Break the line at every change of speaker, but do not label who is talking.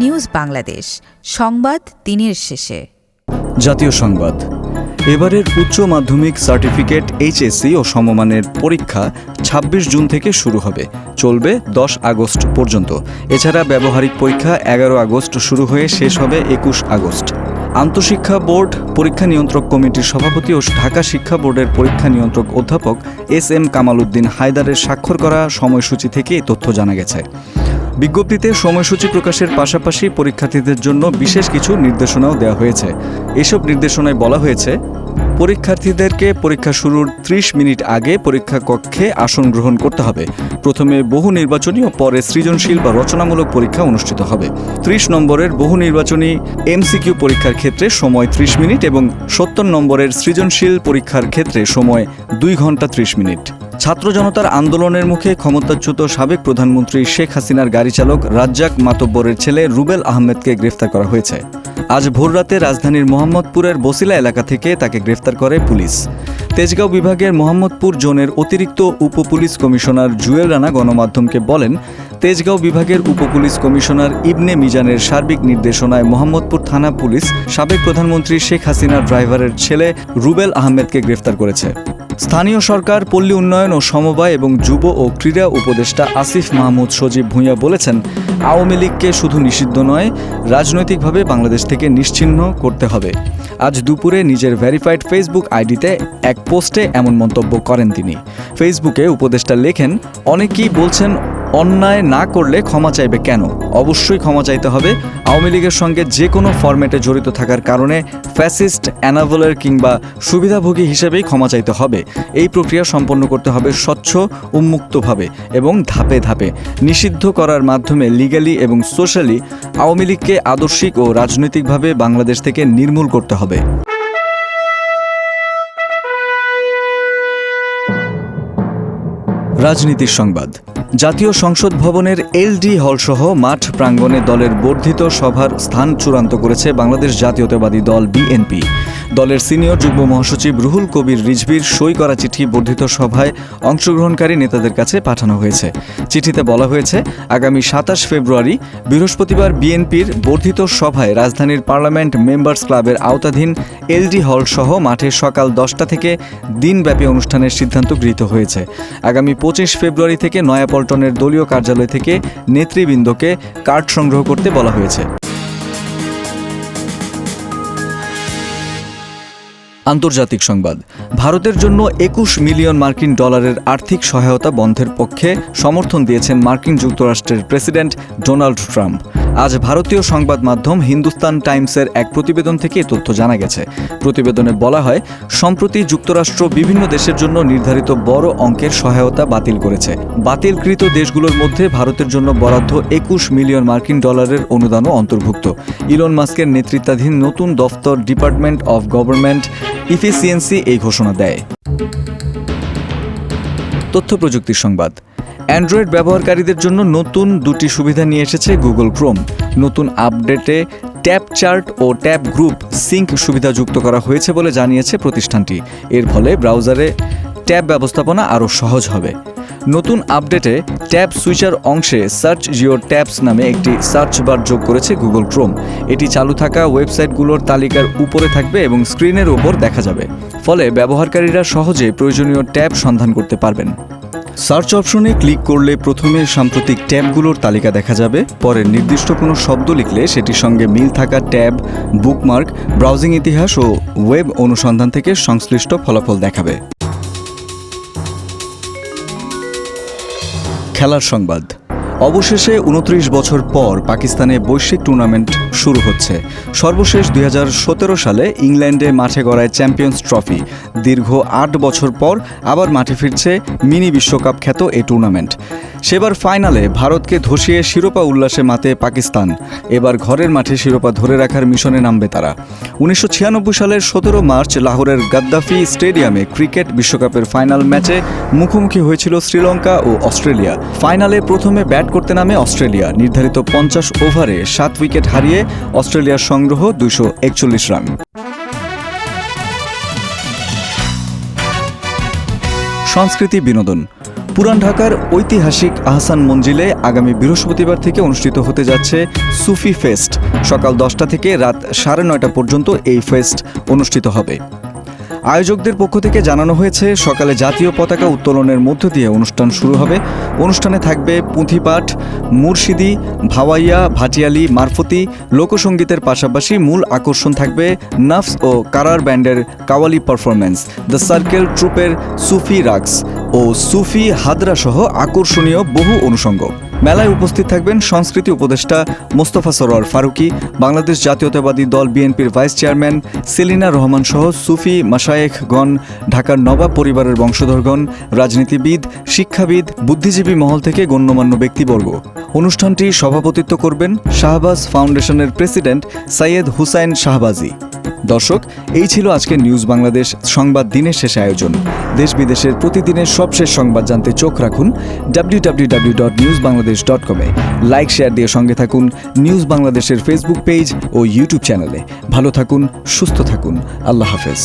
News Bangladesh, সংবাদ দিনের শেষে।
জাতীয় সংবাদ। এবারের উচ্চ মাধ্যমিক সার্টিফিকেট এইচএসসি ও সমমানের পরীক্ষা ২৬ জুন থেকে শুরু হবে, চলবে ১০ আগস্ট পর্যন্ত। এছাড়া ব্যবহারিক পরীক্ষা ১১ আগস্ট শুরু হয়ে শেষ হবে ২১ আগস্ট। আন্তঃশিক্ষা বোর্ড পরীক্ষা নিয়ন্ত্রক কমিটির সভাপতি ও ঢাকা শিক্ষা বোর্ডের পরীক্ষা নিয়ন্ত্রক অধ্যাপক এস.এম. কামাল উদ্দিন হায়দারের স্বাক্ষর করা সময়সূচি থেকে এই তথ্য জানা গেছে। বিজ্ঞপ্তিতে সময়সূচি প্রকাশের পাশাপাশি পরীক্ষার্থীদের জন্য বিশেষ কিছু নির্দেশনাও দেওয়া হয়েছে। এসব নির্দেশনায় বলা হয়েছে, পরীক্ষার্থীদেরকে পরীক্ষা শুরুর ৩০ মিনিট আগে পরীক্ষা কক্ষে আসন গ্রহণ করতে হবে। প্রথমে বহু নির্বাচনী ও পরে সৃজনশীল বা রচনামূলক পরীক্ষা অনুষ্ঠিত হবে। ৩০ নম্বরের বহু নির্বাচনী এমসিকিউ পরীক্ষার ক্ষেত্রে সময় ৩০ মিনিট এবং ৭০ নম্বরের সৃজনশীল পরীক্ষার ক্ষেত্রে সময় ২ ঘন্টা ৩০ মিনিট। ছাত্র জনতার আন্দোলনের মুখে ক্ষমতাচ্যুত সাবেক প্রধানমন্ত্রী শেখ হাসিনার গাড়ি চালক রাজ্জাক মাতব্বরের ছেলে রুবেল আহমেদকে গ্রেফতার করা হয়েছে। আজ ভোররাতে রাজধানীর মোহাম্মদপুরের বসিলা এলাকা থেকে তাকে গ্রেফতার করে পুলিশ। তেজগাঁও বিভাগের মোহাম্মদপুর জোনের অতিরিক্ত উপপুলিশ কমিশনার জুয়েল রানা গণমাধ্যমকে বলেন, তেজগাঁও বিভাগের উপপুলিশ কমিশনার ইবনে মিজানের সার্বিক নির্দেশনায় মোহাম্মদপুর থানা পুলিশ সাবেক প্রধানমন্ত্রী শেখ হাসিনার ড্রাইভারের ছেলে রুবেল আহমেদকে গ্রেফতার করেছে। স্থানীয় সরকার, পল্লী উন্নয়ন ও সমবায় এবং যুব ও ক্রীড়া উপদেষ্টা আসিফ মাহমুদ সজীব ভূঁইয়া বলেছেন, আওয়ামী লীগকে শুধু নিষিদ্ধ নয়, রাজনৈতিকভাবে বাংলাদেশ থেকে নিশ্চিহ্ন করতে হবে। আজ দুপুরে নিজের ভেরিফাইড ফেসবুক আইডিতে এক পোস্টে এমন মন্তব্য করেন তিনি। ফেসবুকে উপদেষ্টা লেখেন, অনেকেই বলছেন অন্যায় না করলে ক্ষমা চাইবে কেন? অবশ্যই ক্ষমা চাইতে হবে। আওয়ামী লীগের সঙ্গে যে কোনো ফরম্যাটে জড়িত থাকার কারণে ফ্যাসিস্ট, অ্যানাভোলার কিংবা সুবিধাভোগী হিসেবেই ক্ষমা চাইতে হবে। এই প্রক্রিয়া সম্পন্ন করতে হবে স্বচ্ছ, উন্মুক্তভাবে এবং ধাপে ধাপে। নিষিদ্ধ করার মাধ্যমে লিগ্যালি এবং সোশ্যালি আওয়ামী লীগকে আদর্শিক ও রাজনৈতিকভাবে বাংলাদেশ থেকে নির্মূল করতে হবে। রাজনীতির সংবাদ। জাতীয় সংসদ ভবনের এলডি হলসহ মাঠ প্রাঙ্গণে দলের বর্ধিত সভার স্থান চূড়ান্ত করেছে বাংলাদেশ জাতীয়তাবাদী দল বিএনপি। দলের সিনিয়র যুগ্ম মহাসচিব রুহুল কবির রিজভীর সই করা চিঠি বর্ধিত সভায় অংশগ্রহণকারী নেতাদের কাছে পাঠানো হয়েছে। চিঠিতে বলা হয়েছে, আগামী ২৭ ফেব্রুয়ারি বৃহস্পতিবার বিএনপির বর্ধিত সভায় রাজধানীর পার্লামেন্ট মেম্বার্স ক্লাবের আওতাধীন এলডি হলসহ মাঠে সকাল ১০টা থেকে দিনব্যাপী অনুষ্ঠানের সিদ্ধান্ত গৃহীত হয়েছে। আগামী ২৫ ফেব্রুয়ারি থেকে নয়াপল্টনের দলীয় কার্যালয় থেকে নেতৃবৃন্দকে কার্ড সংগ্রহ করতে বলা হয়েছে। আন্তর্জাতিক সংবাদ। ভারতের জন্য ২১ মিলিয়ন মার্কিন ডলারের আর্থিক সহায়তা বন্ধের পক্ষে সমর্থন দিয়েছেন মার্কিন যুক্তরাষ্ট্রের প্রেসিডেন্ট ডোনাল্ড ট্রাম্প। আজ ভারতীয় সংবাদ মাধ্যম হিন্দুস্তান টাইমসের এক প্রতিবেদন থেকে এই তথ্য জানা গেছে। প্রতিবেদনে বলা হয়, সম্প্রতি যুক্তরাষ্ট্র বিভিন্ন দেশের জন্য নির্ধারিত বড় অঙ্কের সহায়তা বাতিল করেছে। বাতিলকৃত দেশগুলোর মধ্যে ভারতের জন্য বরাদ্দ ২১ মিলিয়ন মার্কিন ডলারের অনুদানও অন্তর্ভুক্ত। ইলন মাস্কের নেতৃত্বাধীন নতুন দফতর ডিপার্টমেন্ট অফ গভর্নমেন্ট ইফিসিয়েন্সি এই ঘোষণা দেয়। তথ্য প্রযুক্তির সংবাদ। অ্যান্ড্রয়েড ব্যবহারকারীদের জন্য নতুন দুটি সুবিধা নিয়ে এসেছে গুগল ক্রোম। নতুন আপডেটে ট্যাব চার্ট ও ট্যাব গ্রুপ সিঙ্ক সুবিধা যুক্ত করা হয়েছে বলে জানিয়েছে প্রতিষ্ঠানটি। এর ফলে ব্রাউজারে ট্যাব ব্যবস্থাপনা আরও সহজ হবে। নতুন আপডেটে ট্যাব সুইচার অংশে সার্চ জিওর ট্যাবস নামে একটি সার্চ বার যোগ করেছে গুগল ক্রোম। এটি চালু থাকা ওয়েবসাইটগুলোর তালিকার উপরে থাকবে এবং স্ক্রিনের উপর দেখা যাবে। ফলে ব্যবহারকারীরা সহজে প্রয়োজনীয় ট্যাব সন্ধান করতে পারবেন। সার্চ অপশনে ক্লিক করলে প্রথমে সাম্প্রতিক ট্যাবগুলোর তালিকা দেখা যাবে। পরে নির্দিষ্ট কোনো শব্দ লিখলে সেটির সঙ্গে মিল থাকা ট্যাব, বুকমার্ক, ব্রাউজিং ইতিহাস ও ওয়েব অনুসন্ধান থেকে সংশ্লিষ্ট ফলাফল দেখাবে। খেলার সংবাদ। অবশেষে ২৯ বছর পর পাকিস্তানে বৈশ্বিক টুর্নামেন্ট শুরু হচ্ছে। সর্বশেষ ২০১৭ সালে ইংল্যান্ডে মাঠে গড়ায় চ্যাম্পিয়ন্স ট্রফি। দীর্ঘ ৮ বছর পর আবার মাঠে ফিরছে মিনি বিশ্বকাপ খ্যাত এই টুর্নামেন্ট। সেবার ফাইনালে ভারতকে ধসিয়ে শিরোপা উল্লাসে মাতে পাকিস্তান। এবার ঘরের মাঠে শিরোপা ধরে রাখার মিশনে নামবে তারা। ১৯৯৬ সালের ১৭ মার্চ লাহোরের গাদ্দাফি স্টেডিয়ামে ক্রিকেট বিশ্বকাপের ফাইনাল ম্যাচে মুখোমুখি হয়েছিল শ্রীলঙ্কা ও অস্ট্রেলিয়া। ফাইনালে প্রথমে ব্যাট করতে নামে অস্ট্রেলিয়া। নির্ধারিত ৫০ ওভারে ৭ উইকেট হারিয়ে অস্ট্রেলিয়ার সংগ্রহ ২৪১ রান। সংস্কৃতি বিনোদন। পুরান ঢাকার ঐতিহাসিক আহসান মঞ্জিলে আগামী বৃহস্পতিবার থেকে অনুষ্ঠিত হতে যাচ্ছে সুফি ফেস্ট। সকাল 10টা থেকে রাত 9:30 পর্যন্ত এই ফেস্ট অনুষ্ঠিত হবে। আয়োজকদের পক্ষ থেকে জানানো হয়েছে, সকালে জাতীয় পতাকা উত্তোলনের মধ্য দিয়ে অনুষ্ঠান শুরু হবে। অনুষ্ঠানে থাকবে পুঁথিপাঠ, মুর্শিদি, ভাওয়াইয়া, ভাটিয়ালি, মারফতি, লোকসঙ্গীতের পাশাপাশি মূল আকর্ষণ থাকবে নাফস ও কারার ব্যান্ডের কাওয়ালি পারফরম্যান্স, দ্য সার্কেল ট্রুপের সুফি রাক্স ও সুফি হাদরা সহ আকর্ষণীয় বহু অনুষঙ্গ। মেলায় উপস্থিত থাকবেন সংস্কৃতি উপদেষ্টা মোস্তফা সরোয়ার ফারুকী, বাংলাদেশ জাতীয়তাবাদী দল বিএনপির ভাইস চেয়ারম্যান সেলিনা রহমান সহ সুফি মাশায়েখগণ, ঢাকার নবাব পরিবারের বংশধরগণ, রাজনীতিবিদ, শিক্ষাবিদ, বুদ্ধিজীবী মহল থেকে গণ্যমান্য ব্যক্তিবর্গ। অনুষ্ঠানটি সভাপতিত্ব করবেন শাহবাজ ফাউন্ডেশনের প্রেসিডেন্ট সৈয়দ হুসাইন শাহবাজি। দর্শক, এই ছিল আজকের নিউজ বাংলাদেশ সংবাদ দিনের শেষ আয়োজন। দেশ বিদেশের প্রতিদিনের সবশেষ সংবাদ জানতে চোখ রাখুন www.newsbangladesh.com এ। লাইক শেয়ার দিয়ে সঙ্গে থাকুন নিউজ বাংলাদেশের ফেসবুক পেজ ও ইউটিউব চ্যানেলে। ভালো থাকুন, সুস্থ থাকুন। আল্লাহ হাফেজ।